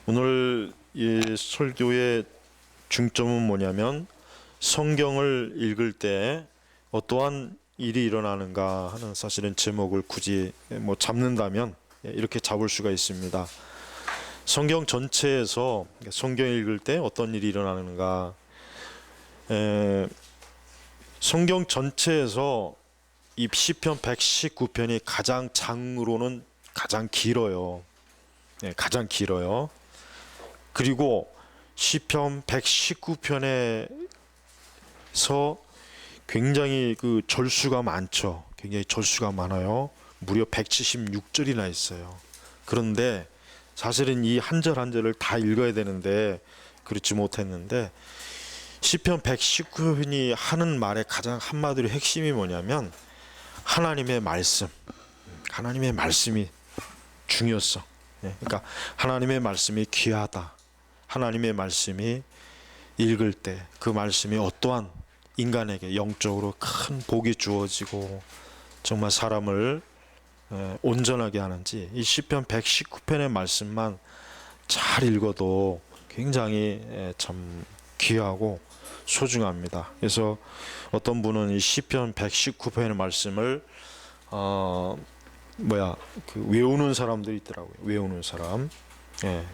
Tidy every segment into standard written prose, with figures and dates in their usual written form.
오늘 이 설교의 중점은 뭐냐면 성경을 읽을 때 어떠한 일이 일어나는가 하는 사실은 제목을 굳이 잡는다면 이렇게 잡을 수가 있습니다. 성경 전체에서 성경 읽을 때 어떤 일이 일어나는가. 성경 전체에서 이 시편 119편이 가장 장으로는 가장 길어요. 가장 길어요. 그리고 시편 119편에서 굉장히 그 절수가 많죠. 굉장히 절수가 많아요. 무려 176절이나 있어요. 그런데 사실은 이 한 절 한 절을 다 읽어야 되는데 그렇지 못했는데, 시편 119편이 하는 말의 가장 한마디로 핵심이 뭐냐면 하나님의 말씀, 하나님의 말씀이 중요성. 그러니까 하나님의 말씀이 귀하다. 하나님의 말씀이 읽을 때 그 말씀이 어떠한 인간에게 영적으로 큰 복이 주어지고 정말 사람을 온전하게 하는지, 이 시편 119편의 말씀만 잘 읽어도 굉장히 참 귀하고 소중합니다. 그래서 어떤 분은 이 시편 119편의 말씀을 외우는 사람들이 있더라고요. 외우는 사람.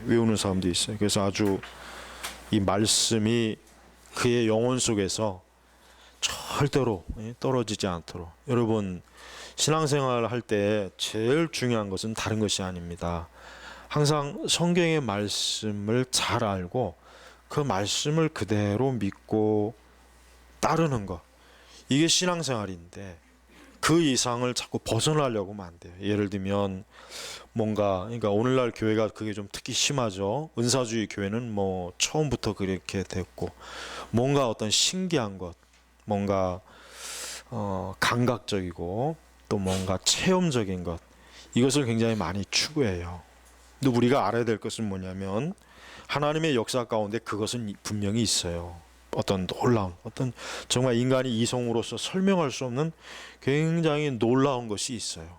외우는 사람도 있어요. 그래서 아주 이 말씀이 그의 영혼 속에서 절대로 떨어지지 않도록. 여러분, 신앙생활 할 때 제일 중요한 것은 다른 것이 아닙니다. 항상 성경의 말씀을 잘 알고 그 말씀을 그대로 믿고 따르는 것, 이게 신앙생활인데 그 이상을 자꾸 벗어나려고 하면 안 돼요. 예를 들면 그러니까 오늘날 교회가 그게 좀 특히 심하죠. 은사주의 교회는 처음부터 그렇게 됐고, 뭔가 어떤 신기한 것, 뭔가 감각적이고 또 뭔가 체험적인 것, 이것을 굉장히 많이 추구해요. 근데 우리가 알아야 될 것은 뭐냐면 하나님의 역사 가운데 그것은 분명히 있어요. 어떤 놀라운, 어떤 정말 인간이 이성으로서 설명할 수 없는 굉장히 놀라운 것이 있어요.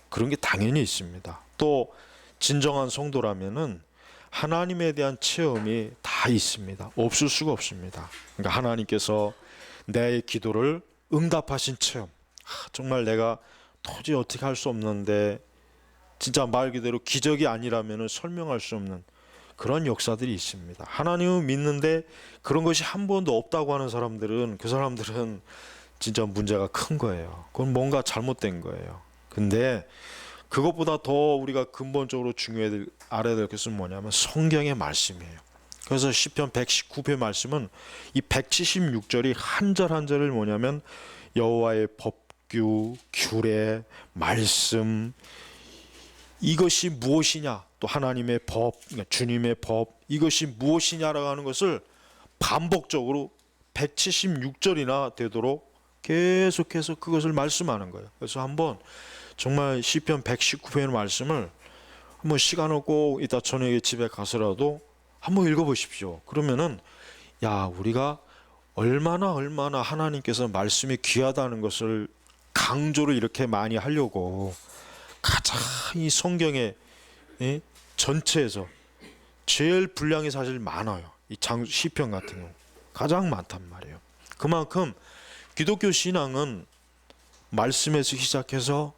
그런 게 당연히 있습니다. 또 진정한 성도라면은 하나님에 대한 체험이 다 있습니다. 없을 수가 없습니다. 그러니까 하나님께서 내 기도를 응답하신 체험, 정말 내가 도저히 어떻게 할 수 없는데, 진짜 말 그대로 기적이 아니라면은 설명할 수 없는 그런 역사들이 있습니다. 하나님을 믿는데 그런 것이 한 번도 없다고 하는 사람들은, 그 사람들은 진짜 문제가 큰 거예요. 그건 뭔가 잘못된 거예요. 근데 그것보다 더 우리가 근본적으로 알아야 될 것은 뭐냐면 성경의 말씀이에요. 그래서 시편 119편 말씀은 이 176절이 한 절 한 절을 뭐냐면 여호와의 법규, 규례, 말씀, 이것이 무엇이냐, 또 하나님의 법, 그러니까 주님의 법, 이것이 무엇이냐라고 하는 것을 반복적으로 176절이나 되도록 계속해서 그것을 말씀하는 거예요. 그래서 한번 정말 시편 119편의 말씀을 한번 시간 없고 이따 저녁에 집에 가서라도 한번 읽어보십시오. 그러면은 우리가 얼마나 하나님께서 말씀이 귀하다는 것을 강조를 이렇게 많이 하려고 가장 이 성경의 전체에서 제일 분량이 사실 많아요. 이 시편 같은 경우 가장 많단 말이에요. 그만큼 기독교 신앙은 말씀에서 시작해서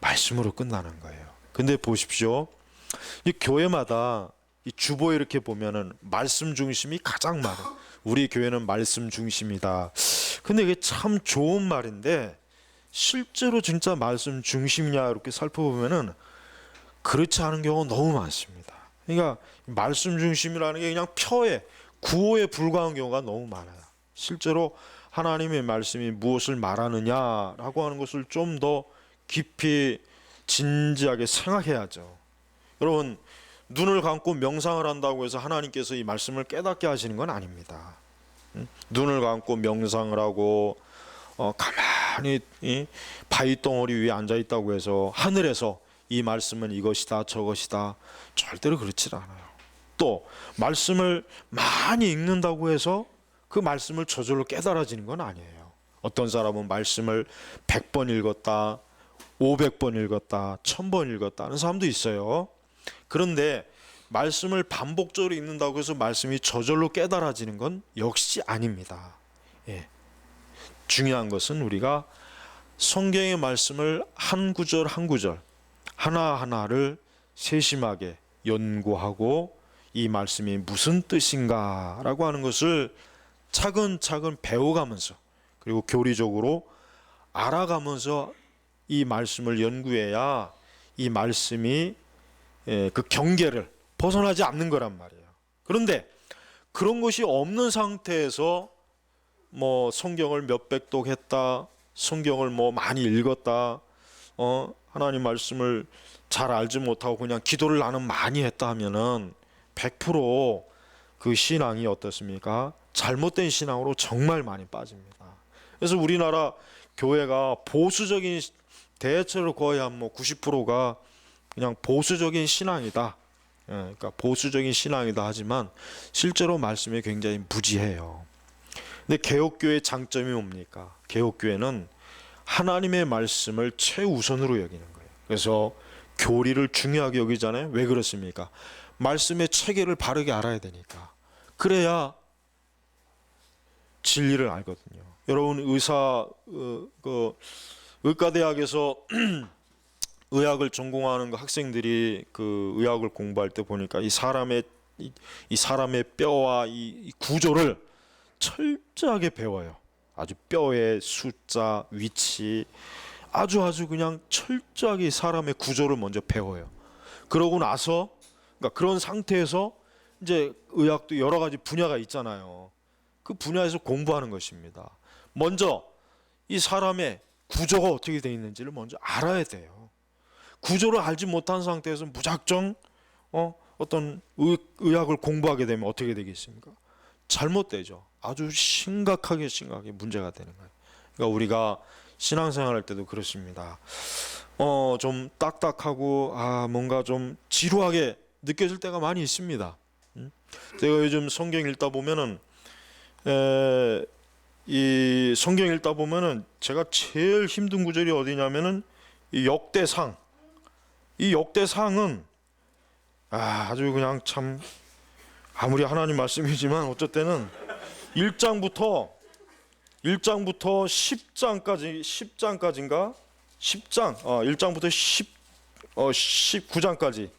말씀으로 끝나는 거예요. 근데 보십시오, 이 교회마다 이 주보에 이렇게 보면은 말씀 중심이 가장 많아요. 우리 교회는 말씀 중심이다. 근데 이게 참 좋은 말인데 실제로 진짜 말씀 중심이냐 이렇게 살펴보면은 그렇지 않은 경우가 너무 많습니다. 그러니까 말씀 중심이라는 게 그냥 구호에 불과한 경우가 너무 많아요. 실제로 하나님의 말씀이 무엇을 말하느냐라고 하는 것을 좀 더 깊이 진지하게 생각해야죠. 여러분, 눈을 감고 명상을 한다고 해서 하나님께서 이 말씀을 깨닫게 하시는 건 아닙니다. 눈을 감고 명상을 하고 가만히 바위덩어리 위에 앉아있다고 해서 하늘에서 이 말씀은 이것이다 저것이다, 절대로 그렇지 않아요. 또 말씀을 많이 읽는다고 해서 그 말씀을 저절로 깨달아지는 건 아니에요. 어떤 사람은 말씀을 100번 읽었다, 500번 읽었다, 1000번 읽었다 하는 사람도 있어요. 그런데 말씀을 반복적으로 읽는다고 해서 말씀이 저절로 깨달아지는 건 역시 아닙니다. 예. 중요한 것은 우리가 성경의 말씀을 한 구절 한 구절 하나하나를 세심하게 연구하고 이 말씀이 무슨 뜻인가라고 하는 것을 차근차근 배워가면서 그리고 교리적으로 알아가면서 이 말씀을 연구해야 이 말씀이 그 경계를 벗어나지 않는 거란 말이에요. 그런데 그런 것이 없는 상태에서 뭐 성경을 몇백 독 했다, 성경을 뭐 많이 읽었다, 하나님 말씀을 잘 알지 못하고 그냥 기도를 나는 많이 했다 하면은 100%그 신앙이 어떻습니까? 잘못된 신앙으로 정말 많이 빠집니다. 그래서 우리나라 교회가 보수적인, 대체로 거의 한 뭐 90%가 그냥 보수적인 신앙이다. 그러니까 보수적인 신앙이다 하지만 실제로 말씀이 굉장히 무지해요. 근데 개혁교회의 장점이 뭡니까? 개혁교회는 하나님의 말씀을 최우선으로 여기는 거예요. 그래서 교리를 중요하게 여기잖아요. 왜 그렇습니까? 말씀의 체계를 바르게 알아야 되니까. 그래야 진리를 알거든요. 여러분 의과대학에서 의학을 전공하는 학생들이 그 의학을 공부할 때 보니까 이 사람의 뼈와 이 구조를 철저하게 배워요. 아주 뼈의 숫자, 위치, 아주 그냥 철저하게 사람의 구조를 먼저 배워요. 그러고 나서 그러니까 그런 상태에서 이제 의학도 여러 가지 분야가 있잖아요. 그 분야에서 공부하는 것입니다. 먼저 이 사람의 구조가 어떻게 되어 있는지를 먼저 알아야 돼요. 구조를 알지 못한 상태에서 무작정 어떤 의학을 공부하게 되면 어떻게 되겠습니까? 잘못되죠. 아주 심각하게 문제가 되는 거예요. 그러니까 우리가 신앙생활 할 때도 그렇습니다. 좀 딱딱하고 뭔가 좀 지루하게 느껴질 때가 많이 있습니다. 제가 요즘 성경 읽다 보면은 이 성경 읽다 보면은 제가 제일 힘든 구절이 어디냐면은 이 역대상. 이 역대상은 아주 그냥 참 아무리 하나님 말씀이지만 어쩔 때는 1장부터 10장까지인가? 10장. 1장부터 19장까지.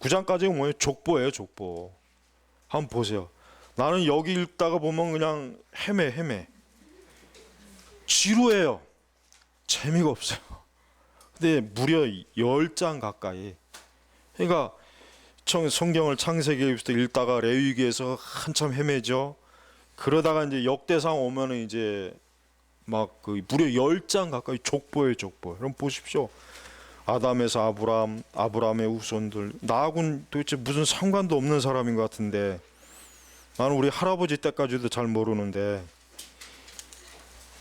9장까지가 뭐예요? 족보예요, 족보. 한번 보세요. 나는 여기 읽다가 보면 그냥 헤매. 지루해요. 재미가 없어요. 근데 무려 10장 가까이. 그러니까 성경을 창세기부터 읽다가 레위기에서 한참 헤매죠. 그러다가 이제 역대상 오면은 이제 막 그 무려 10장 가까이 족보예요, 족보. 그럼 보십시오. 아담에서 아브라함의 후손들. 나하고는 도대체 무슨 상관도 없는 사람인 것 같은데 나는 우리 할아버지 때까지도 잘 모르는데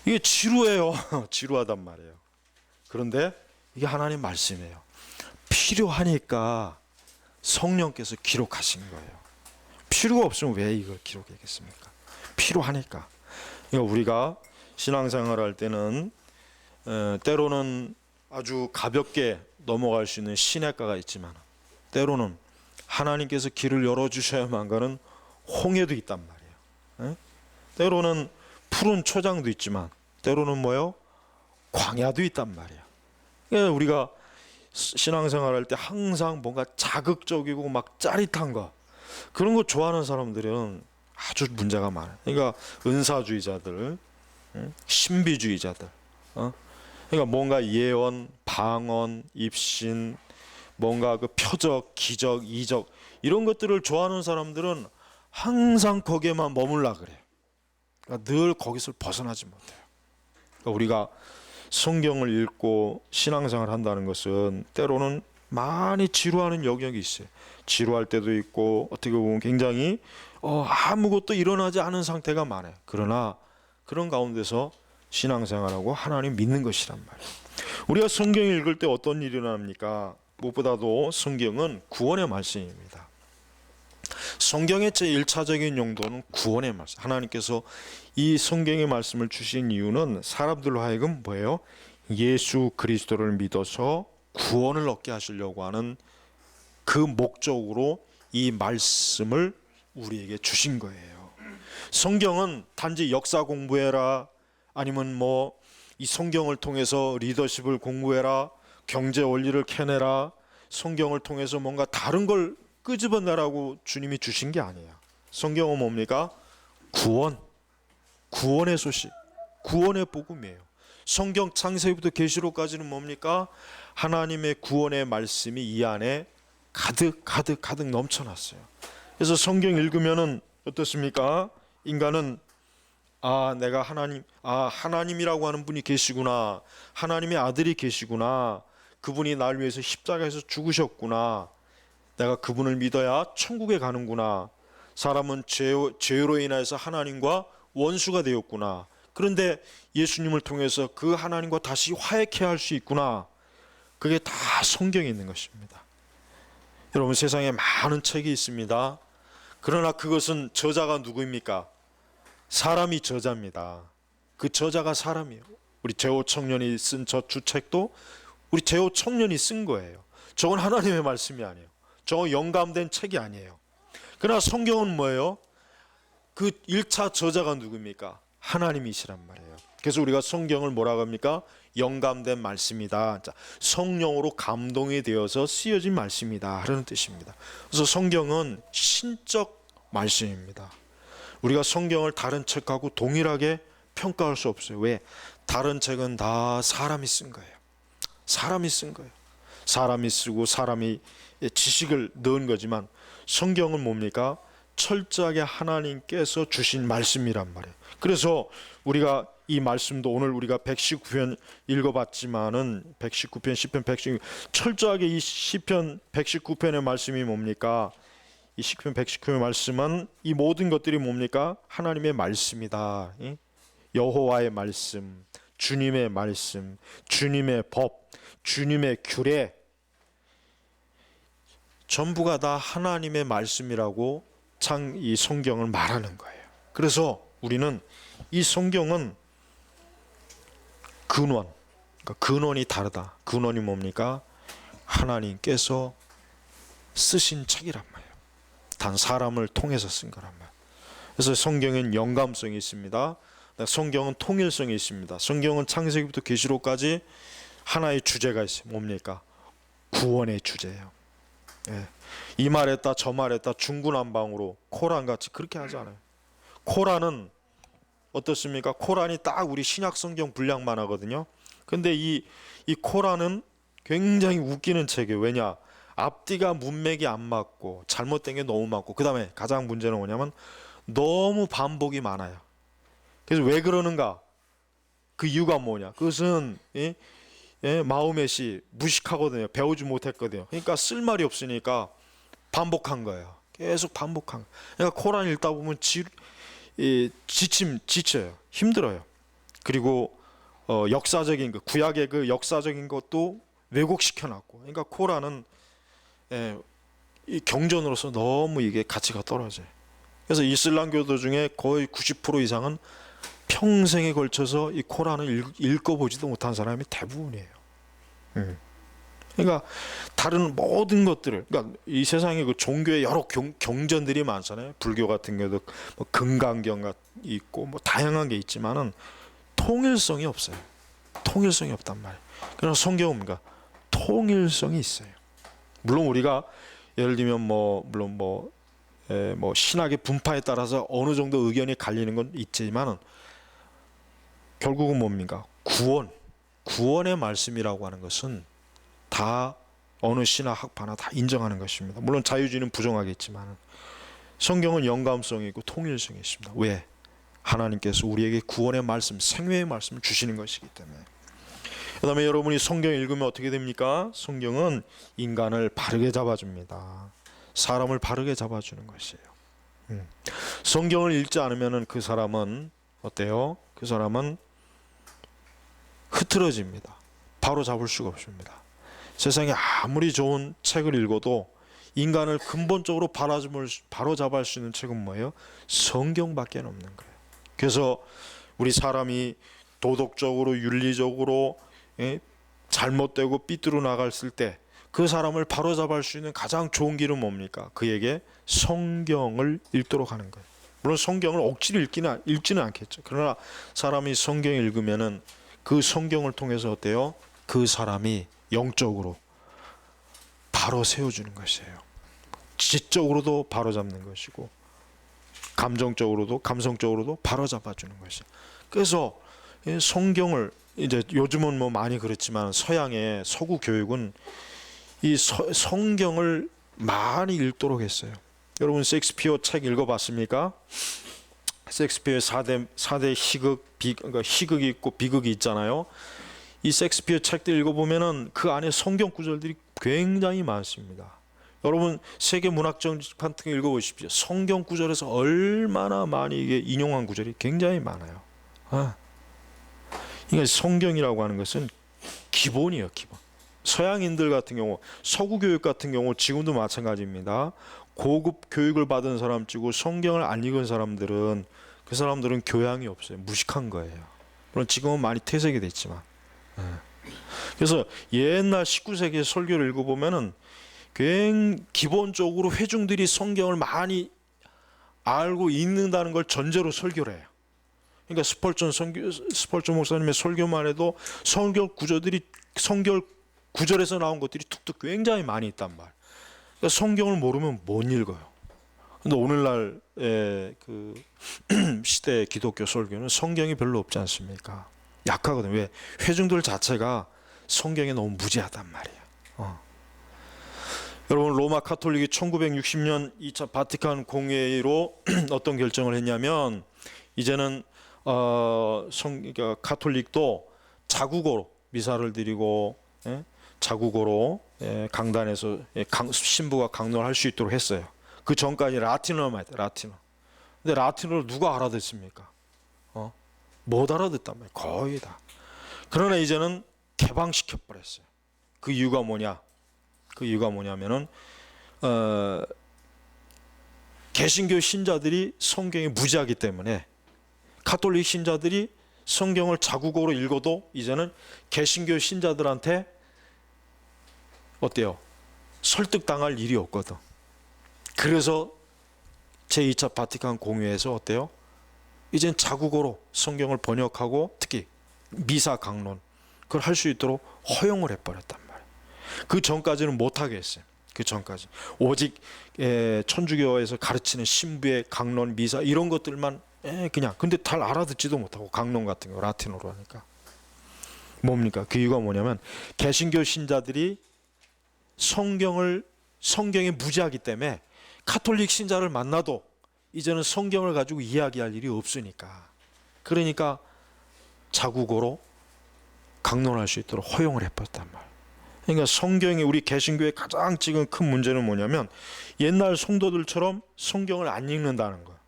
이게 지루해요. 지루하단 말이에요. 그런데 이게 하나님 말씀이에요. 필요하니까 성령께서 기록하신 거예요. 필요가 없으면 왜 이걸 기록하겠습니까? 필요하니까. 그러니까 우리가 신앙생활 할 때는 때로는 아주 가볍게 넘어갈 수 있는 시냇가가 있지만 때로는 하나님께서 길을 열어주셔야만 가는 홍해도 있단 말이에요. 때로는 푸른 초장도 있지만 때로는 뭐요? 광야도 있단 말이에요. 그러니까 우리가 신앙생활 할 때 항상 뭔가 자극적이고 막 짜릿한 거 그런 거 좋아하는 사람들은 아주 문제가 많아요. 그러니까 은사주의자들, 신비주의자들, 그러니까 뭔가 예언, 방언, 입신, 뭔가 그 표적, 기적, 이적 이런 것들을 좋아하는 사람들은 항상 거기에만 머물라 그래요. 그러니까 늘 거기서 벗어나지 못해요. 그러니까 우리가 성경을 읽고 신앙생활을 한다는 것은 때로는 많이 지루하는 영역이 있어요. 지루할 때도 있고 어떻게 보면 굉장히 아무것도 일어나지 않은 상태가 많아요. 그러나 그런 가운데서 신앙생활하고 하나님 믿는 것이란 말이에요. 우리가 성경 읽을 때 어떤 일이 일어납니까? 무엇보다도 성경은 구원의 말씀입니다. 성경의 제1차적인 용도는 구원의 말씀. 하나님께서 이 성경의 말씀을 주신 이유는 사람들로 하여금 뭐예요? 예수 그리스도를 믿어서 구원을 얻게 하시려고 하는 그 목적으로 이 말씀을 우리에게 주신 거예요. 성경은 단지 역사 공부해라, 아니면 뭐 이 성경을 통해서 리더십을 공부해라, 경제 원리를 캐내라, 성경을 통해서 뭔가 다른 걸 끄집어내라고 주님이 주신 게 아니에요. 성경은 뭡니까? 구원의 소식, 구원의 복음이에요. 성경 창세기부터 계시록까지는 뭡니까? 하나님의 구원의 말씀이 이 안에 가득 넘쳐났어요. 그래서 성경 읽으면은 어떻습니까? 인간은 내가 하나님이라고 하는 분이 계시구나, 하나님의 아들이 계시구나, 그분이 날 위해서 십자가에서 죽으셨구나, 내가 그분을 믿어야 천국에 가는구나, 사람은 죄로 인해서 하나님과 원수가 되었구나, 그런데 예수님을 통해서 그 하나님과 다시 화해케 할 수 있구나. 그게 다 성경에 있는 것입니다. 여러분, 세상에 많은 책이 있습니다. 그러나 그것은 저자가 누구입니까? 사람이 저자입니다. 그 저자가 사람이에요. 우리 제호 청년이 쓴 저 주책도 우리 제호 청년이 쓴 거예요. 저건 하나님의 말씀이 아니에요. 저건 영감된 책이 아니에요. 그러나 성경은 뭐예요? 그 1차 저자가 누굽니까? 하나님이시란 말이에요. 그래서 우리가 성경을 뭐라고 합니까? 영감된 말씀이다. 성령으로 감동이 되어서 쓰여진 말씀이다 하는 뜻입니다. 그래서 성경은 신적 말씀입니다. 우리가 성경을 다른 책하고 동일하게 평가할 수 없어요. 왜? 다른 책은 다 사람이 쓴 거예요. 사람이 쓴 거예요. 사람이 쓰고 사람이 지식을 넣은 거지만 성경은 뭡니까? 철저하게 하나님께서 주신 말씀이란 말이에요. 그래서 우리가 이 말씀도 오늘 우리가 119편 읽어봤지만은 119편, 시편 119편 철저하게 이 시편 119편의 말씀이 뭡니까? 이 시편 119편의 말씀은 이 모든 것들이 뭡니까? 하나님의 말씀이다. 여호와의 말씀, 주님의 말씀, 주님의 법, 주님의 규례, 전부가 다 하나님의 말씀이라고 이 성경을 말하는 거예요. 그래서 우리는 이 성경은 근원이 다르다. 근원이 뭡니까? 하나님께서 쓰신 책이란 말이에요. 단 사람을 통해서 쓴 거란 말이에요. 그래서 성경엔 영감성이 있습니다. 성경은 통일성이 있습니다. 성경은 창세기부터 계시록까지 하나의 주제가 있어요. 뭡니까? 구원의 주제예요. 이 말했다 저 말했다 중구난방으로 코란같이 그렇게 하지 않아요. 코란은 어떻습니까? 코란이 딱 우리 신약 성경 분량만 하거든요. 근데 이 코란은 굉장히 웃기는 책이에요. 왜냐? 앞뒤가 문맥이 안 맞고 잘못된 게 너무 많고, 그 다음에 가장 문제는 뭐냐면 너무 반복이 많아요. 그래서 왜 그러는가? 그 이유가 뭐냐? 그것은 마음의 시 무식하거든요. 배우지 못했거든요. 그러니까 쓸 말이 없으니까 반복한 거예요. 계속 반복한 거예요. 그러니까 코란 읽다 보면 지쳐요. 힘들어요. 그리고 역사적인 거, 구약의 그 역사적인 것도 왜곡시켜놨고, 그러니까 코란은 이 경전으로서 너무 이게 가치가 떨어져요. 그래서 이슬람교도 중에 거의 90% 이상은 평생에 걸쳐서 이 코란을 읽어보지도 못한 사람이 대부분이에요. 그러니까 다른 모든 것들을, 그러니까 이 세상에 그 종교의 여러 경전들이 많잖아요. 불교 같은 경우도 뭐 금강경 있고 뭐 다양한 게 있지만은 통일성이 없어요. 통일성이 없단 말이에요. 그러나 성경은 뭔가 통일성이 있어요. 물론 우리가 예를 들면 물론 신학의 분파에 따라서 어느 정도 의견이 갈리는 건 있지만은 결국은 뭡니까? 구원의 말씀이라고 하는 것은 다 어느 신학 학파나 다 인정하는 것입니다. 물론 자유주의는 부정하겠지만 성경은 영감성이 있고 통일성이 있습니다. 왜? 하나님께서 우리에게 구원의 말씀, 생명의 말씀을 주시는 것이기 때문에. 그 다음에 여러분이 성경 읽으면 어떻게 됩니까? 성경은 인간을 바르게 잡아줍니다. 사람을 바르게 잡아주는 것이에요. 성경을 읽지 않으면 그 사람은 어때요? 그 사람은 흐트러집니다. 바로 잡을 수가 없습니다. 세상에 아무리 좋은 책을 읽어도 인간을 근본적으로 바로 잡을 수 있는 책은 뭐예요? 성경밖에 없는 거예요. 그래서 우리 사람이 도덕적으로 윤리적으로 잘못되고 삐뚤어 나갔을 때 그 사람을 바로잡을 수 있는 가장 좋은 길은 뭡니까? 그에게 성경을 읽도록 하는 거예요. 물론 성경을 억지로 읽지는 않겠죠. 그러나 사람이 성경을 읽으면은 그 성경을 통해서 어때요? 그 사람이 영적으로 바로 세워주는 것이에요. 지적으로도 바로잡는 것이고 감성적으로도 바로잡아주는 것이에요. 그래서 성경을 이제 요즘은 뭐 많이 그렇지만 서양의 서구 교육은 이 성경을 많이 읽도록 했어요. 여러분 셰익스피어 책 읽어봤습니까? 셰익스피어의 4대 희극, 그러니까 희극이 있고 비극이 있잖아요. 이 셰익스피어 책들 읽어보면은 그 안에 성경 구절들이 굉장히 많습니다. 여러분 세계 문학적 같은 거 읽어보십시오. 성경 구절에서 얼마나 많이 이게 인용한 구절이 굉장히 많아요. 그러니까 성경이라고 하는 것은 기본이에요, 기본. 서양인들 같은 경우, 서구 교육 같은 경우 지금도 마찬가지입니다. 고급 교육을 받은 사람 치고 성경을 안 읽은 사람들은 그 사람들은 교양이 없어요. 무식한 거예요. 물론 지금은 많이 퇴색이 됐지만. 그래서 옛날 19세기 설교를 읽어보면은 기본적으로 회중들이 성경을 많이 알고 읽는다는 걸 전제로 설교를 해요. 그러니까 스펄전 목사님의 설교만 해도 성경 구절에서 나온 것들이 툭툭 굉장히 많이 있단 말. 그러니까 성경을 모르면 못 읽어요. 근데 오늘날의 그 시대의 기독교 설교는 성경이 별로 없지 않습니까? 약하거든요. 왜? 회중들 자체가 성경에 너무 무지하단 말이에요. 여러분 로마 카톨릭이 1960년 2차 바티칸 공회로 어떤 결정을 했냐면 이제는 그러니까 카톨릭도 자국어로 미사를 드리고 자국어로 강단에서 신부가 강론을 할 수 있도록 했어요. 그 전까지 라틴어만 했대. 라틴어. 근데 라틴어를 누가 알아듣습니까? 못 알아듣단 말이에요. 거의 다. 그러나 이제는 개방시켜 버렸어요. 그 이유가 뭐냐면은 개신교 신자들이 성경이 무지하기 때문에 카톨릭 신자들이 성경을 자국어로 읽어도 이제는 개신교 신자들한테 어때요? 설득당할 일이 없거든. 그래서 제2차 바티칸 공회에서 어때요? 이젠 자국어로 성경을 번역하고 특히 미사 강론 그걸 할 수 있도록 허용을 해버렸단 말이에요. 그 전까지는 못하게 했어요. 그 전까지 오직 천주교에서 가르치는 신부의 강론 미사 이런 것들만 그냥 근데 잘 알아듣지도 못하고 강론 같은 거 라틴어로 하니까 뭡니까? 그 이유가 뭐냐면 개신교 신자들이 성경에 무지하기 때문에 카톨릭 신자를 만나도 이제는 성경을 가지고 이야기할 일이 없으니까 그러니까 자국어로 강론할 수 있도록 허용을 해버렸단 말이에요. 그러니까 성경이 우리 개신교의 가장 지금 큰 문제는 뭐냐면 옛날 성도들처럼 성경을 안 읽는다는 거예요.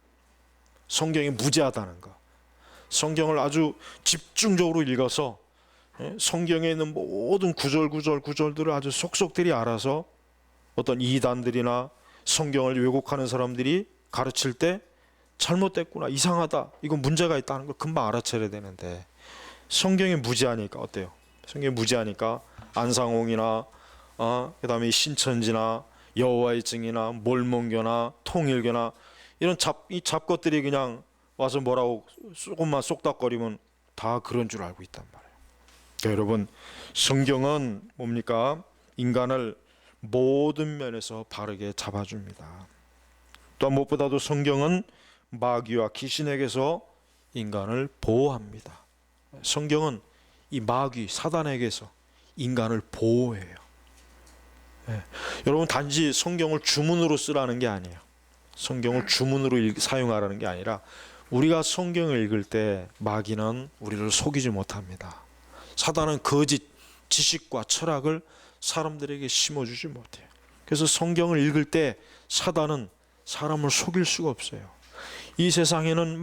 성경이 무지하다는 거. 성경을 아주 집중적으로 읽어서 성경에 있는 모든 구절들을 아주 속속들이 알아서 어떤 이단들이나 성경을 왜곡하는 사람들이 가르칠 때 잘못됐구나, 이상하다, 이건 문제가 있다는 걸 금방 알아채야 되는데 성경이 무지하니까 어때요? 성경이 무지하니까 안상홍이나 그다음에 신천지나 여호와의 증이나 몰몬교나 통일교나 이런 잡것들이 그냥 와서 뭐라고 조금만 쏙닥거리면 다 그런 줄 알고 있단 말이에요. 그러니까 여러분 성경은 뭡니까? 인간을 모든 면에서 바르게 잡아줍니다. 또한 무엇보다도 성경은 마귀와 귀신에게서 인간을 보호합니다. 성경은 이 마귀 사단에게서 인간을 보호해요. 여러분 단지 성경을 주문으로 쓰라는 게 아니에요. 성경을 주문으로 사용하라는 게 아니라 우리가 성경을 읽을 때 마귀는 우리를 속이지 못합니다. 사단은 거짓 지식과 철학을 사람들에게 심어주지 못해요. 그래서 성경을 읽을 때 사단은 사람을 속일 수가 없어요. 이 세상에는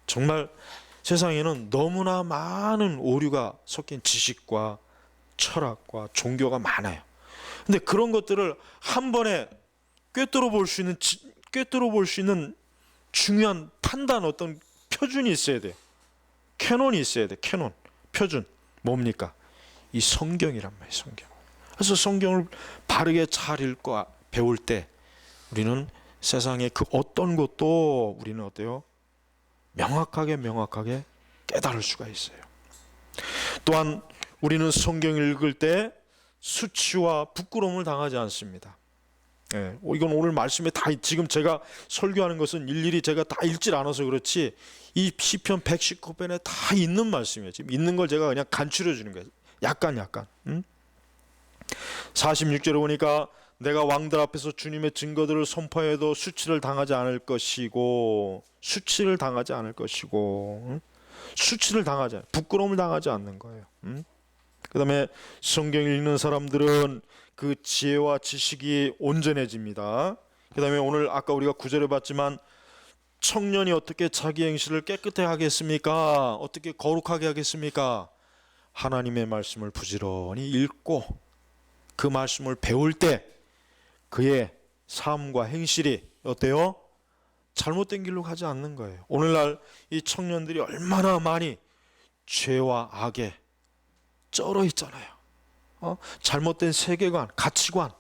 정말 세상에는 너무나 많은 오류가 섞인 지식과 철학과 종교가 많아요. 근데 그런 것들을 한 번에 꿰뚫어 볼 수 있는 중요한 판단 어떤 표준이 있어야 돼요. 캐논이 있어야 돼. 캐논, 표준. 뭡니까? 이 성경이란 말이에요. 성경. 그래서 성경을 바르게 잘 읽고 배울 때 우리는 세상의 그 어떤 것도 우리는 어때요? 명확하게 깨달을 수가 있어요. 또한 우리는 성경을 읽을 때 수치와 부끄러움을 당하지 않습니다. 예, 이건 오늘 말씀에 다 지금 제가 설교하는 것은 일일이 제가 다 읽질 않아서 그렇지 이 시편 119편에 다 있는 말씀이에요. 지금 있는 걸 제가 그냥 간추려 주는 거예요. 약간 46절에 보니까 내가 왕들 앞에서 주님의 증거들을 선포해도 수치를 당하지 않을 것이고 수치를 당하지 부끄러움을 당하지 않는 거예요. 그 다음에 성경 읽는 사람들은 그 지혜와 지식이 온전해집니다. 그 다음에 오늘 아까 우리가 구절에 봤지만 청년이 어떻게 자기 행실을 깨끗하게 하겠습니까? 어떻게 거룩하게 하겠습니까? 하나님의 말씀을 부지런히 읽고 그 말씀을 배울 때 그의 삶과 행실이 어때요? 잘못된 길로 가지 않는 거예요. 오늘날 이 청년들이 얼마나 많이 죄와 악에 쩔어 있잖아요. 잘못된 세계관, 가치관,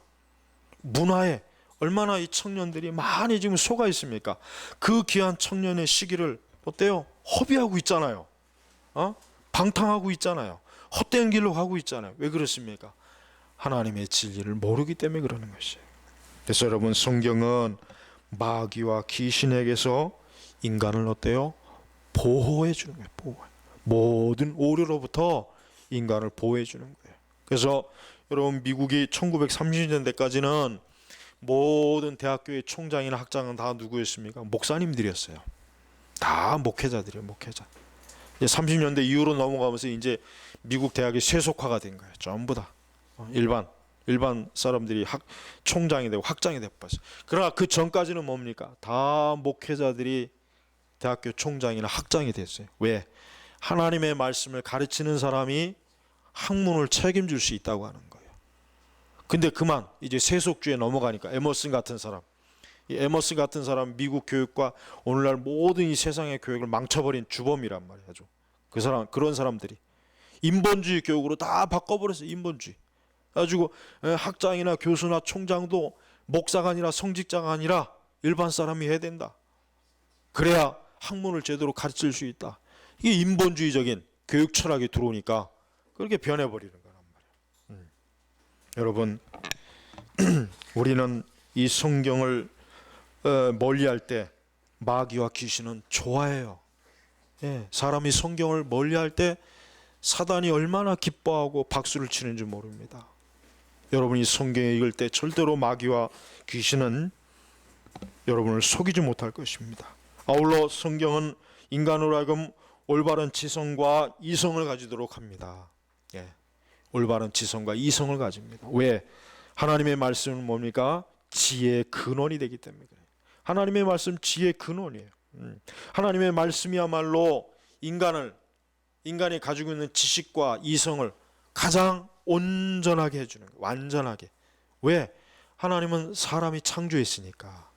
문화에 얼마나 이 청년들이 많이 지금 속아 있습니까? 그 귀한 청년의 시기를 어때요? 허비하고 있잖아요. 방탕하고 있잖아요. 헛된 길로 가고 있잖아요. 왜 그렇습니까? 하나님의 진리를 모르기 때문에 그러는 것이에요. 그래서 여러분 성경은 마귀와 귀신에게서 인간을 어때요? 보호해 주는 거예요. 모든 오류로부터 인간을 보호해 주는 거예요. 그래서 여러분 미국이 1930년대까지는 모든 대학교의 총장이나 학장은 다 누구였습니까? 목사님들이었어요. 다 목회자들이에요. 목회자. 이제 30년대 이후로 넘어가면서 이제 미국 대학이 세속화가 된 거예요. 전부 다 일반 사람들이 총장이 되고 학장이 되고 봤어요. 그러나 그 전까지는 뭡니까? 다 목회자들이 대학교 총장이나 학장이 됐어요. 왜? 하나님의 말씀을 가르치는 사람이 학문을 책임질 수 있다고 하는 거예요. 근데 그만 이제 세속주의에 넘어가니까 에머슨 같은 사람, 이 에머슨 같은 사람 미국 교육과 오늘날 모든 이 세상의 교육을 망쳐버린 주범이란 말이에요. 그 사람 그런 사람들이 인본주의 교육으로 다 바꿔버렸어요. 인본주의. 가지고 학장이나 교수나 총장도 목사가 아니라 성직자가 아니라 일반 사람이 해야 된다. 그래야 학문을 제대로 가르칠 수 있다. 이게 인본주의적인 교육 철학이 들어오니까 그렇게 변해버리는 거란 말이에요. 여러분 우리는 이 성경을 멀리할 때 마귀와 귀신은 좋아해요. 사람이 성경을 멀리할 때 사단이 얼마나 기뻐하고 박수를 치는지 모릅니다. 여러분이 성경을 읽을 때 절대로 마귀와 귀신은 여러분을 속이지 못할 것입니다. 아울러 성경은 인간으로 하여금 올바른 지성과 이성을 가지도록 합니다. 올바른 지성과 이성을 가집니다. 왜? 하나님의 말씀은 뭡니까? 지혜의 근원이 되기 때문에 그래요. 하나님의 말씀 지혜의 근원이에요. 하나님의 말씀이야말로 인간이 가지고 있는 지식과 이성을 가장 온전하게 해주는 거예요. 완전하게. 왜? 하나님은 사람이 창조했으니까.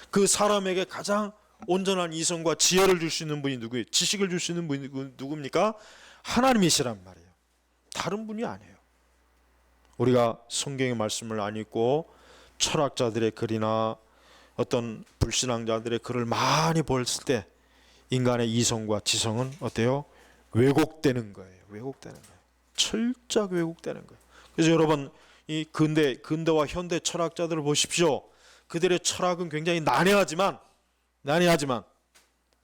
그 사람에게 가장 온전한 이성과 지혜를 줄 수 있는 분이 누구예요? 지식을 줄 수 있는 분이 누굽니까? 하나님이시란 말이에요. 다른 분이 아니에요. 우리가 성경의 말씀을 안 읽고 철학자들의 글이나 어떤 불신앙자들의 글을 많이 봤을 때 인간의 이성과 지성은 어때요? 왜곡되는 거예요. 철저하게 왜곡되는 거예요. 그래서 여러분 이 근대와 현대 철학자들을 보십시오. 그들의 철학은 굉장히 난해하지만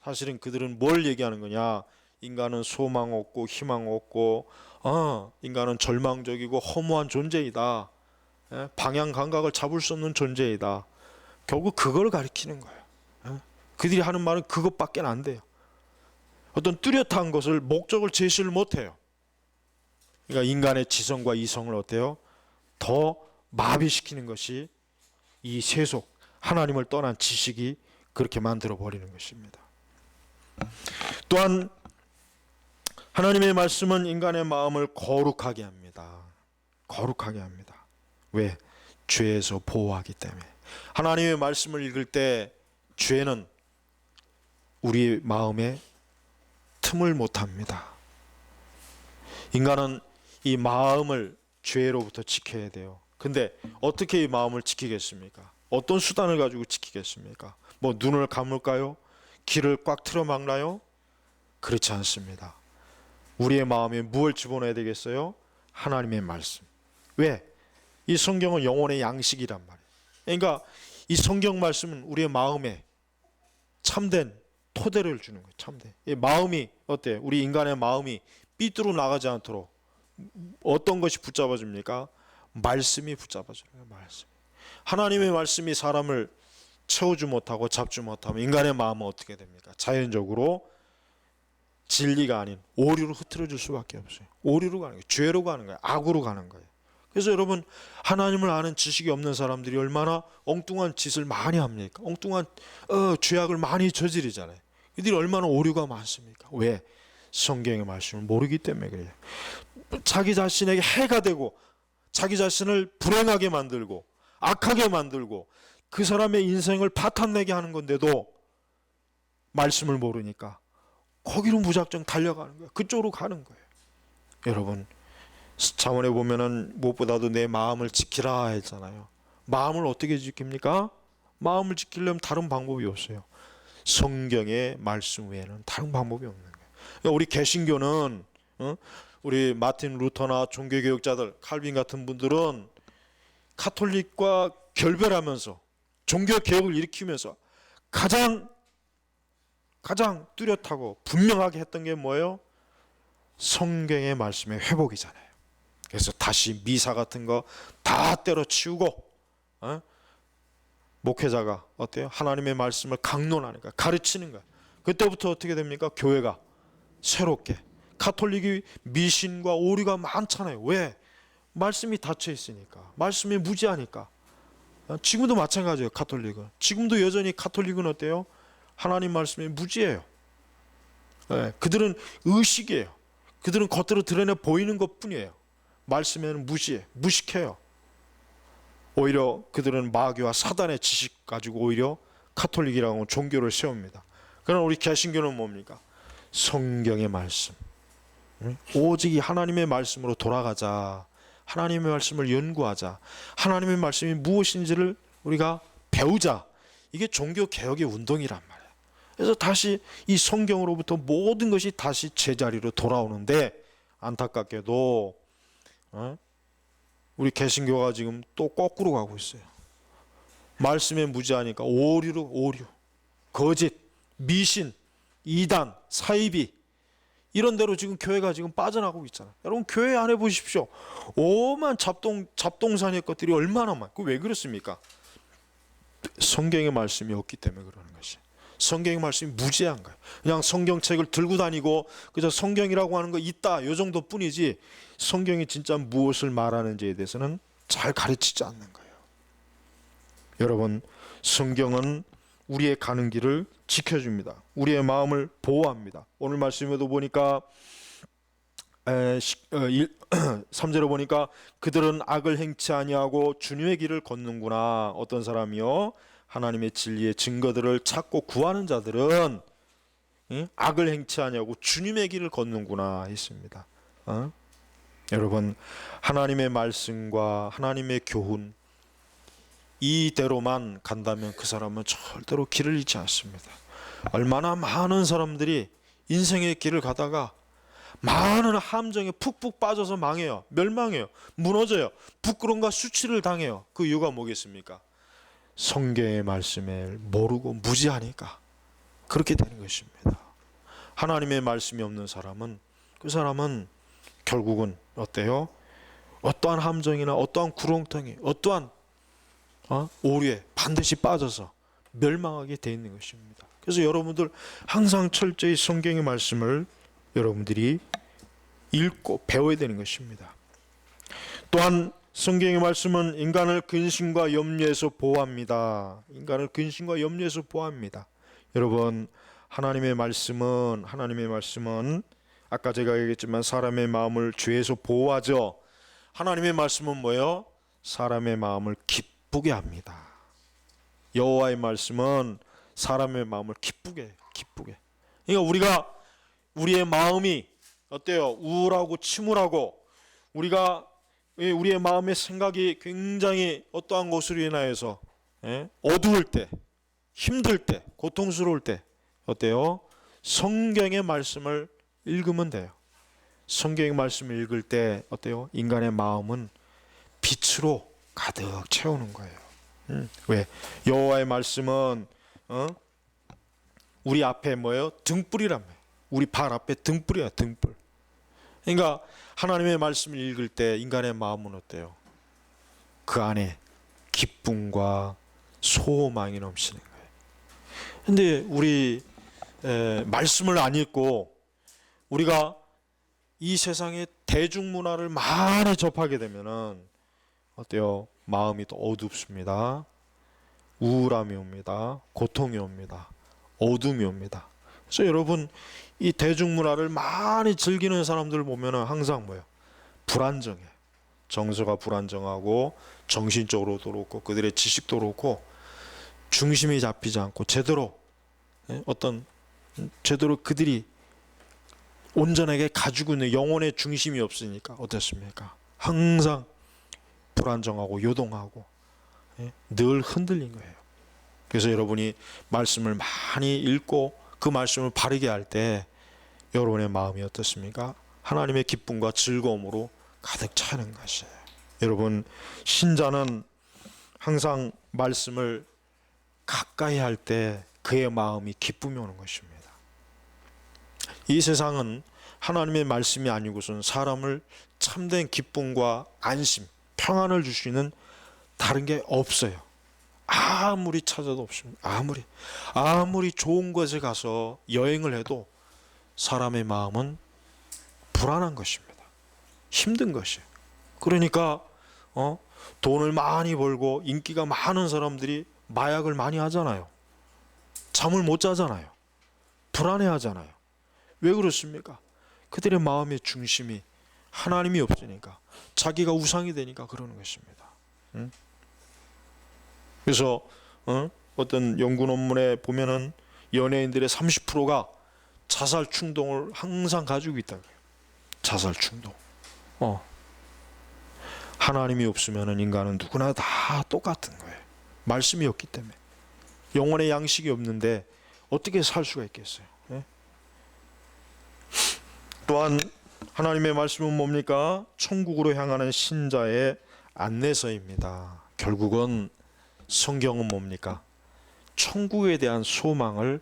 사실은 그들은 뭘 얘기하는 거냐? 인간은 소망 없고 희망 없고 인간은 절망적이고 허무한 존재이다. 방향 감각을 잡을 수 없는 존재이다. 결국 그걸 가리키는 거예요. 그들이 하는 말은 그것밖에 안 돼요. 어떤 뚜렷한 것을 목적을 제시를 못해요. 그러니까 인간의 지성과 이성을 어때요? 더 마비시키는 것이 이 세속 하나님을 떠난 지식이 그렇게 만들어 버리는 것입니다. 또한 하나님의 말씀은 인간의 마음을 거룩하게 합니다. 왜? 죄에서 보호하기 때문에. 하나님의 말씀을 읽을 때 죄는 우리의 마음에 틈을 못 합니다. 인간은 이 마음을 죄로부터 지켜야 돼요. 근데 어떻게 이 마음을 지키겠습니까? 어떤 수단을 가지고 지키겠습니까? 뭐 눈을 감을까요? 귀를 꽉 틀어 막나요? 그렇지 않습니다. 우리의 마음에 무엇을 집어넣어야 되겠어요? 하나님의 말씀. 왜? 이 성경은 영혼의 양식이란 말이에요. 그러니까 이 성경 말씀은 우리의 마음에 참된 토대를 주는 거예요. 참된. 이 마음이 어때요? 우리 인간의 마음이 삐뚤어 나가지 않도록 어떤 것이 붙잡아 줍니까? 말씀이 붙잡아 주는 거예요. 말씀. 하나님의 말씀이 사람을 채우지 못하고 잡지 못하면 인간의 마음은 어떻게 됩니까? 자연적으로 진리가 아닌 오류로 흐트러질 수밖에 없어요. 오류로 가는 거예요. 죄로 가는 거예요. 악으로 가는 거예요. 그래서 여러분, 하나님을 아는 지식이 없는 사람들이 얼마나 엉뚱한 짓을 많이 합니까? 엉뚱한 죄악을 많이 저지르잖아요. 이들이 얼마나 오류가 많습니까? 왜? 성경의 말씀을 모르기 때문에 그래요. 자기 자신에게 해가 되고 자기 자신을 불행하게 만들고 악하게 만들고 그 사람의 인생을 파탄내게 하는 건데도 말씀을 모르니까 거기로 무작정 달려가는 거예요. 그쪽으로 가는 거예요. 여러분, 잠언에 보면은 무엇보다도 내 마음을 지키라 했잖아요. 마음을 어떻게 지킵니까? 마음을 지키려면 다른 방법이 없어요. 성경의 말씀 외에는 다른 방법이 없는 거예요. 그러니까 우리 개신교는 우리 마틴 루터나 종교개혁자들, 칼빈 같은 분들은 카톨릭과 결별하면서 종교개혁을 일으키면서 가장 뚜렷하고 분명하게 했던 게 뭐예요? 성경의 말씀의 회복이잖아요. 그래서 다시 미사 같은 거 다 때려치우고 목회자가 어때요? 하나님의 말씀을 강론하는 거야. 가르치는 거야. 그때부터 어떻게 됩니까? 교회가 새롭게. 카톨릭이 미신과 오류가 많잖아요. 왜? 말씀이 닫혀 있으니까. 말씀이 무지하니까. 지금도 마찬가지예요. 카톨릭은. 지금도 여전히 카톨릭은 어때요? 하나님 말씀이 무지해요. 네, 그들은 의식이에요. 그들은 겉으로 드러내 보이는 것뿐이에요. 말씀에는 무식해요. 오히려 그들은 마귀와 사단의 지식 가지고 오히려 카톨릭이라고 종교를 세웁니다. 그러나 우리 개신교는 뭡니까? 성경의 말씀. 오직 이 하나님의 말씀으로 돌아가자. 하나님의 말씀을 연구하자. 하나님의 말씀이 무엇인지를 우리가 배우자. 이게 종교 개혁의 운동이란 말이에요. 그래서 다시 이 성경으로부터 모든 것이 다시 제자리로 돌아오는데 안타깝게도 우리 개신교가 지금 또 거꾸로 가고 있어요. 말씀에 무지하니까 오류, 거짓, 미신, 이단, 사이비 이런 대로 지금 교회가 지금 빠져나가고 있잖아요. 여러분 교회 안에 보십시오. 오만 잡동사니의 것들이 얼마나 많아요. 왜 그렇습니까? 성경의 말씀이 없기 때문에 그러는 것이. 성경의 말씀이 무지한 거예요. 그냥 성경책을 들고 다니고 그저 성경이라고 하는 거 있다 요 정도뿐이지 성경이 진짜 무엇을 말하는지에 대해서는 잘 가르치지 않는 거예요. 여러분, 성경은 우리의 가는 길을 지켜줍니다. 우리의 마음을 보호합니다. 오늘 말씀에도 보니까 3절에 보니까 그들은 악을 행치 아니하고 주님의 길을 걷는구나. 어떤 사람이요? 하나님의 진리의 증거들을 찾고 구하는 자들은 악을 행치 아니하고 주님의 길을 걷는구나 했습니다. 여러분, 하나님의 말씀과 하나님의 교훈 이대로만 간다면 그 사람은 절대로 길을 잃지 않습니다. 얼마나 많은 사람들이 인생의 길을 가다가 많은 함정에 푹푹 빠져서 망해요. 멸망해요. 무너져요. 부끄러움과 수치를 당해요. 그 이유가 뭐겠습니까? 성경의 말씀을 모르고 무지하니까 그렇게 되는 것입니다. 하나님의 말씀이 없는 사람은 그 사람은 결국은 어때요? 어떠한 함정이나 어떠한 구렁텅이 어떠한 오류에 반드시 빠져서 멸망하게 돼 있는 것입니다. 그래서 여러분들 항상 철저히 성경의 말씀을 여러분들이 읽고 배워야 되는 것입니다. 또한 성경의 말씀은 인간을 근심과 염려에서 보호합니다. 인간을 근심과 염려에서 보호합니다. 여러분, 하나님의 말씀은 아까 제가 얘기했지만 사람의 마음을 죄에서 보호하죠. 하나님의 말씀은 뭐예요? 사람의 마음을 기쁘게 합니다. 여호와의 말씀은 사람의 마음을 기쁘게. 그러니까 우리의 마음이 어때요? 우울하고 침울하고 우리가 우리의 마음의 생각이 굉장히 어떠한 것으로 인하여서 어두울 때, 힘들 때, 고통스러울 때 어때요? 성경의 말씀을 읽으면 돼요. 성경의 말씀을 읽을 때 어때요? 인간의 마음은 빛으로 가득 채우는 거예요. 왜? 여호와의 말씀은 우리 앞에 뭐예요? 등불이라며. 우리 발 앞에 등불이야, 등불. 그러니까 하나님의 말씀을 읽을 때 인간의 마음은 어때요? 그 안에 기쁨과 소망이 넘치는 거예요. 근데 우리 말씀을 안 읽고 우리가 이 세상의 대중문화를 많이 접하게 되면은 어때요? 마음이 또 어둡습니다. 우울함이 옵니다. 고통이 옵니다. 어둠이 옵니다. 그래서 여러분 이 대중문화를 많이 즐기는 사람들 보면은 항상 뭐예요? 불안정해. 정서가 불안정하고 정신적으로도 그렇고 그들의 지식도 그렇고 중심이 잡히지 않고 제대로 그들이 온전하게 가지고 있는 영혼의 중심이 없으니까 어떻습니까? 항상 불안정하고 요동하고 늘 흔들린 거예요. 그래서 여러분이 말씀을 많이 읽고 그 말씀을 바르게 할 때 여러분의 마음이 어떻습니까? 하나님의 기쁨과 즐거움으로 가득 차는 것이에요. 여러분, 신자는 항상 말씀을 가까이 할 때 그의 마음이 기쁨이 오는 것입니다. 이 세상은 하나님의 말씀이 아니고선 사람을 참된 기쁨과 안심, 평안을 줄 수 있는 다른 게 없어요. 아무리 찾아도 없습니다. 아무리 좋은 곳에 가서 여행을 해도 사람의 마음은 불안한 것입니다. 힘든 것이에요. 그러니까 돈을 많이 벌고 인기가 많은 사람들이 마약을 많이 하잖아요. 잠을 못 자잖아요. 불안해하잖아요. 왜 그렇습니까? 그들의 마음의 중심이 하나님이 없으니까, 자기가 우상이 되니까 그러는 것입니다. 그래서 어떤 연구 논문에 보면은 연예인들의 30%가 자살 충동을 항상 가지고 있다고 해요. 자살 충동. 하나님이 없으면은 인간은 누구나 다 똑같은 거예요. 말씀이 없기 때문에. 영혼의 양식이 없는데 어떻게 살 수가 있겠어요? 또한 하나님의 말씀은 뭡니까? 천국으로 향하는 신자의 안내서입니다. 결국은 성경은 뭡니까? 천국에 대한 소망을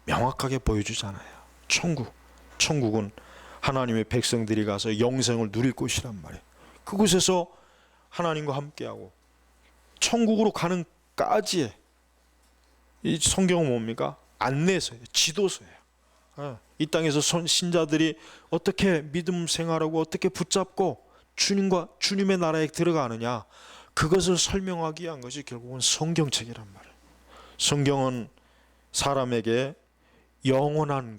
명확하게 보여주잖아요. 천국은 하나님의 백성들이 가서 영생을 누릴 곳이란 말이에요. 그곳에서 하나님과 함께하고 천국으로 가는 까지의 이 성경은 뭡니까? 안내서예요. 지도서예요. 이 땅에서 신자들이 어떻게 믿음 생활하고 어떻게 붙잡고 주님의 나라에 들어가느냐, 그것을 설명하기 위한 것이 결국은 성경책이란 말이에요. 성경은 사람에게 영원한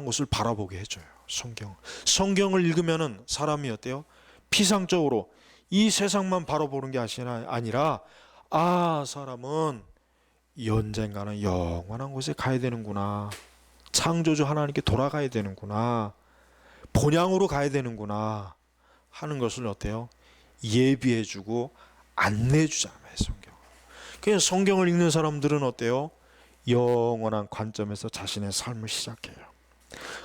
것을 바라보게 해줘요. 성경을 읽으면은 사람이 어때요? 피상적으로 이 세상만 바라보는 게 아니라 사람은 언젠가는 영원한 곳에 가야 되는구나. 창조주 하나님께 돌아가야 되는구나. 본향으로 가야 되는구나 하는 것을 어때요? 예비해주고 안내해주잖아요. 성경. 그래서 성경을 읽는 사람들은 어때요? 영원한 관점에서 자신의 삶을 시작해요.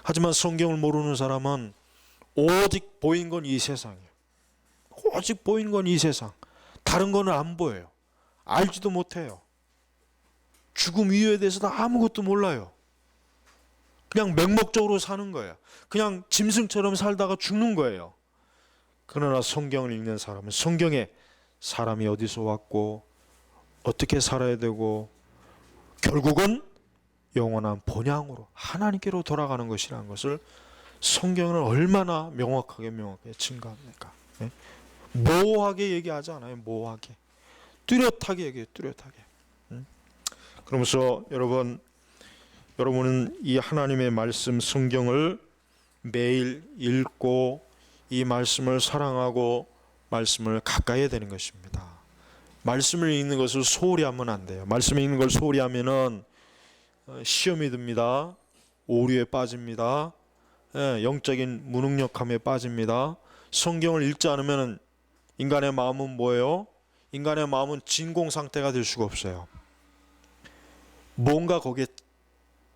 하지만 성경을 모르는 사람은 오직 보인 건 이 세상이에요. 오직 보인 건 이 세상. 다른 거는 안 보여요. 알지도 못해요. 죽음 이유에 대해서도 아무것도 몰라요. 그냥 맹목적으로 사는 거예요. 그냥 짐승처럼 살다가 죽는 거예요. 그러나 성경을 읽는 사람은 성경에 사람이 어디서 왔고 어떻게 살아야 되고 결국은 영원한 본향으로 하나님께로 돌아가는 것이라는 것을 성경은 얼마나 명확하게 증거합니까? 모호하게 얘기하지 않아요. 모호하게. 뚜렷하게 얘기해요. 뚜렷하게. 그러면서 여러분은 이 하나님의 말씀 성경을 매일 읽고 이 말씀을 사랑하고 말씀을 가까이 해야 되는 것입니다. 말씀을 읽는 것을 소홀히 하면 안 돼요. 말씀을 읽는 걸 소홀히 하면은 시험이 듭니다. 오류에 빠집니다. 영적인 무능력함에 빠집니다. 성경을 읽지 않으면 인간의 마음은 뭐예요? 인간의 마음은 진공 상태가 될 수가 없어요. 뭔가 거기에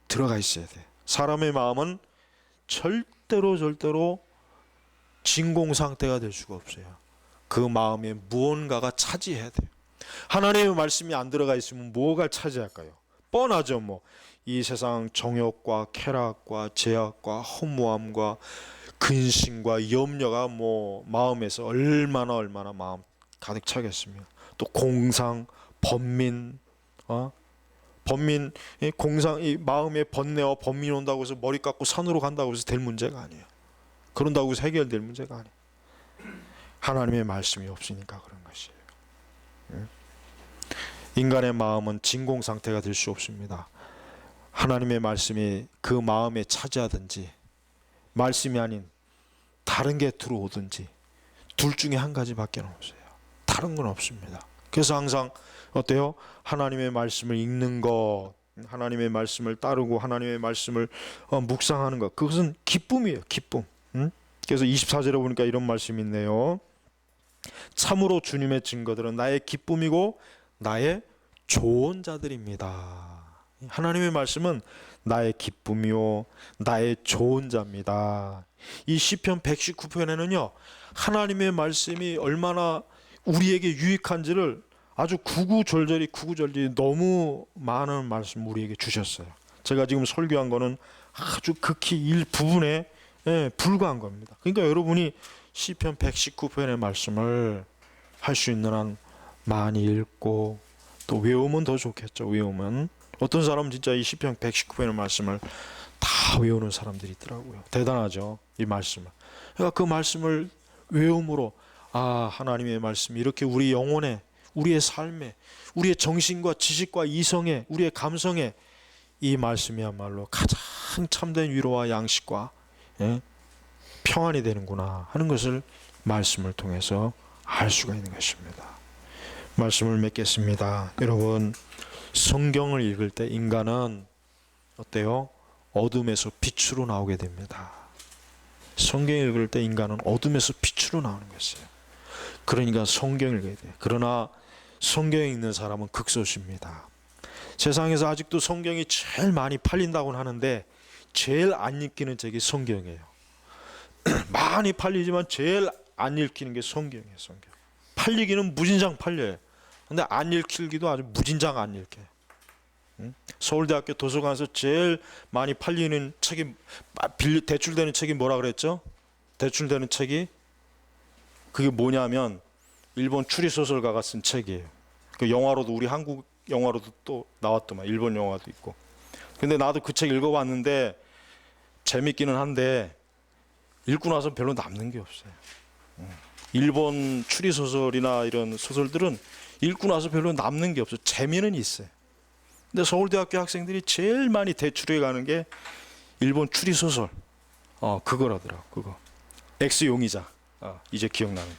들어가 있어야 돼. 사람의 마음은 절대로 진공 상태가 될 수가 없어요. 그 마음에 무언가가 차지해야 돼요. 하나님의 말씀이 안 들어가 있으면 뭐가 차지할까요? 뻔하죠. 뭐 이 세상 정욕과 쾌락과 제약과 허무함과 근심과 염려가 뭐 마음에서 얼마나 마음 가득 차겠습니까? 또 공상, 번민, 번민, 공상, 이 마음에 번뇌와 번민 온다고 해서 머리 깎고 산으로 간다고 해서 될 문제가 아니에요. 그런다고 해서 해결될 문제가 아니에요. 하나님의 말씀이 없으니까 그런 것이에요. 인간의 마음은 진공 상태가 될 수 없습니다. 하나님의 말씀이 그 마음에 차지하든지 말씀이 아닌 다른 게 들어오든지 둘 중에 한 가지밖에 없어요. 다른 건 없습니다. 그래서 항상 어때요? 하나님의 말씀을 읽는 것, 하나님의 말씀을 따르고 하나님의 말씀을 묵상하는 것, 그것은 기쁨이에요. 기쁨. 그래서 24절에 보니까 이런 말씀이 있네요. 참으로 주님의 증거들은 나의 기쁨이고 나의 좋은 자들입니다. 하나님의 말씀은 나의 기쁨이요 나의 좋은 자입니다. 이 시편 119편에는요 하나님의 말씀이 얼마나 우리에게 유익한지를 아주 구구절절히 너무 많은 말씀 우리에게 주셨어요. 제가 지금 설교한 거는 아주 극히 일부분에 불과한 겁니다. 그러니까 여러분이 시편 119편의 말씀을 할 수 있는 한 많이 읽고 또 외우면 더 좋겠죠. 외우면 어떤 사람은 진짜 이 시편 119편의 말씀을 다 외우는 사람들이 있더라고요. 대단하죠. 이 말씀을. 그러니까 그 말씀을 외움으로 하나님의 말씀이 이렇게 우리 영혼에, 우리의 삶에, 우리의 정신과 지식과 이성에, 우리의 감성에 이 말씀이야말로 가장 참된 위로와 양식과 평안이 되는구나 하는 것을 말씀을 통해서 알 수가 있는 것입니다. 말씀을 맺겠습니다. 여러분, 성경을 읽을 때 인간은 어때요? 어둠에서 빛으로 나오게 됩니다. 성경을 읽을 때 인간은 어둠에서 빛으로 나오는 것이에요. 그러니까 성경을 읽어야 돼요. 그러나 성경 읽는 사람은 극소수입니다. 세상에서 아직도 성경이 제일 많이 팔린다고는 하는데 제일 안 읽히는 책이 성경이에요. 많이 팔리지만 제일 안 읽히는 게 성경이에요. 성경. 팔리기는 무진장 팔려요. 근데 안 읽히기도 아주 무진장 안 읽혀요. 서울대학교 도서관에서 제일 많이 팔리는 책이 대출되는 책이 뭐라 그랬죠? 대출되는 책이 그게 뭐냐면 일본 추리소설가가 쓴 책이에요. 그 영화로도 우리 한국 영화로도 또 나왔더만. 일본 영화도 있고. 근데 나도 그 책 읽어봤는데 재밌기는 한데 읽고 나서 별로 남는 게 없어요. 일본 추리소설이나 이런 소설들은 읽고 나서 별로 남는 게 없어요. 재미는 있어요. 근데 서울대학교 학생들이 제일 많이 대출해 가는 게 일본 추리소설. 그거라더라고. 그거. 엑스 용의자. 이제 기억나는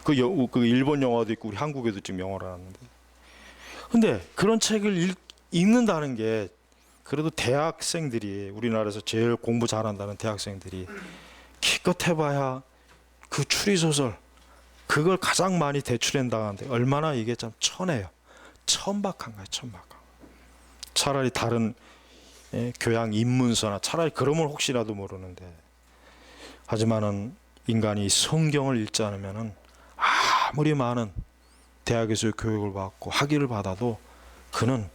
거. 그 일본 영화도 있고 우리 한국에도 지금 영화로 나왔는데. 근데 그런 책을 읽는다는 게 그래도 대학생들이 우리나라에서 제일 공부 잘한다는 대학생들이 기껏 해봐야 그 추리소설 그걸 가장 많이 대출한다는데 얼마나 이게 참 천해요. 천박한 거예요. 천박한 거. 차라리 다른 교양 입문서나 차라리 그러면 혹시라도 모르는데 하지만은 인간이 성경을 읽지 않으면은 아무리 많은 대학에서 교육을 받고 학위를 받아도 그는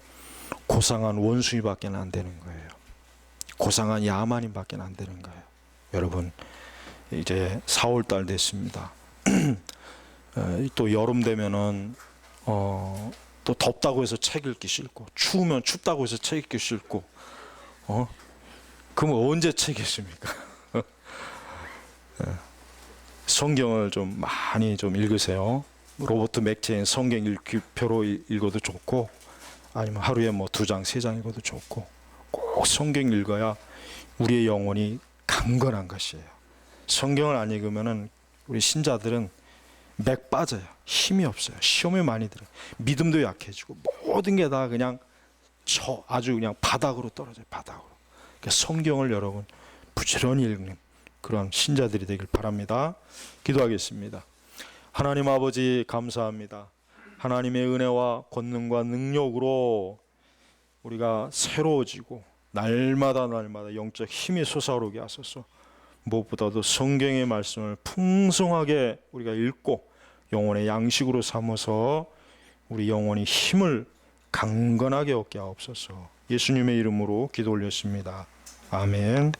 고상한 원숭이밖에 안 되는 거예요. 고상한 야만인밖에 안 되는 거예요. 여러분 이제 4월달 됐습니다. 또 여름 되면은 또 덥다고 해서 책 읽기 싫고 추우면 춥다고 해서 책 읽기 싫고 그럼 언제 책 읽습니까? 성경을 좀 많이 좀 읽으세요. 로버트 맥체인 성경 읽기표로 읽어도 좋고 아니면 하루에 뭐 2장, 3장 읽어도 좋고 꼭 성경 읽어야 우리의 영혼이 강건한 것이에요. 성경을 안 읽으면은 우리 신자들은 맥 빠져요. 힘이 없어요. 시험에 많이 들어요. 믿음도 약해지고 모든 게 다 그냥 아주 그냥 바닥으로 떨어져요. 바닥으로. 그러니까 성경을 여러분 부지런히 읽는 그런 신자들이 되길 바랍니다. 기도하겠습니다. 하나님 아버지 감사합니다. 하나님의 은혜와 권능과 능력으로 우리가 새로워지고 날마다 영적 힘이 솟아오르게 하소서. 무엇보다도 성경의 말씀을 풍성하게 우리가 읽고 영혼의 양식으로 삼아서 우리 영혼이 힘을 강건하게 얻게 하옵소서. 예수님의 이름으로 기도 올렸습니다. 아멘.